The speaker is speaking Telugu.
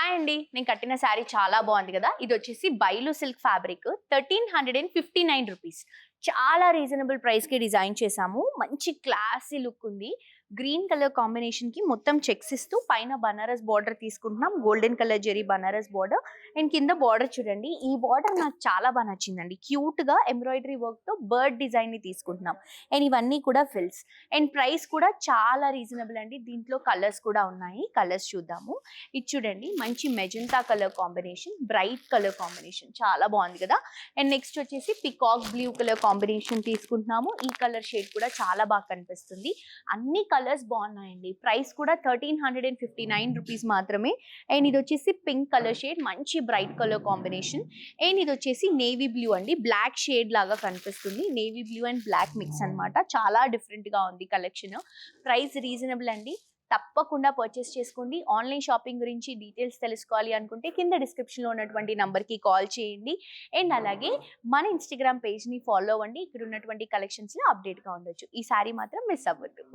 హాయ్ అండి. నేను కట్టిన శారీ చాలా బాగుంది కదా. ఇది వచ్చేసి బైలు సిల్క్ ఫ్యాబ్రిక్ 1359 రూపీస్. చాలా రీజనబుల్ ప్రైస్ కి డిజైన్ చేసాము. మంచి క్లాసీ లుక్ ఉంది. గ్రీన్ కలర్ కాంబినేషన్ కి మొత్తం చెక్స్ ఇస్తూ పైన బనారస్ బార్డర్ తీసుకుంటున్నాం. Golden colour zari Banaras border and కింద బార్డర్ చూడండి. ఈ బార్డర్ నాకు చాలా బాగా నచ్చిందండి. క్యూట్ గా ఎంబ్రాయిడరీ వర్క్ తో బర్డ్ డిజైన్ ని తీసుకుంటున్నాం. అండ్ ఇవన్నీ కూడా ఫిల్స్ అండ్ ప్రైస్ కూడా చాలా రీజనబుల్ అండి. దీంట్లో కలర్స్ కూడా ఉన్నాయి. కలర్స్ చూద్దాము. ఇది చూడండి, మంచి magenta colour combination, bright colour combination, చాలా బాగుంది కదా. అండ్ నెక్స్ట్ వచ్చేసి పికాక్ బ్లూ కలర్ కాంబినేషన్ తీసుకుంటున్నాము. ఈ కలర్ షేడ్ కూడా చాలా బాగా కనిపిస్తుంది. అన్ని కలర్స్ బాగున్నాయండి. ప్రైస్ కూడా 1359 రూపీస్ మాత్రమే. అండ్ ఇది వచ్చేసి పింక్ కలర్ షేడ్, మంచి బ్రైట్ కలర్ కాంబినేషన్. అండ్ ఇది వచ్చేసి నేవీ బ్లూ అండి, బ్లాక్ షేడ్ లాగా కనిపిస్తుంది. Navy blue and black mix అన్నమాట. చాలా డిఫరెంట్ గా ఉంది కలెక్షన్. ప్రైస్ రీజనబుల్ అండి. తప్పకుండా పర్చేస్ చేసుకోండి. ఆన్లైన్ షాపింగ్ గురించి డీటెయిల్స్ తెలుసుకోవాలి అనుకుంటే కింద డిస్క్రిప్షన్లో ఉన్నటువంటి నంబర్కి కాల్ చేయండి. అండ్ అలాగే మన ఇన్స్టాగ్రామ్ పేజ్ని ఫాలో అవ్వండి. ఇక్కడ ఉన్నటువంటి కలెక్షన్స్ని అప్డేట్గా ఉండొచ్చు. ఈ సారీ మాత్రం మిస్ అవ్వద్దు.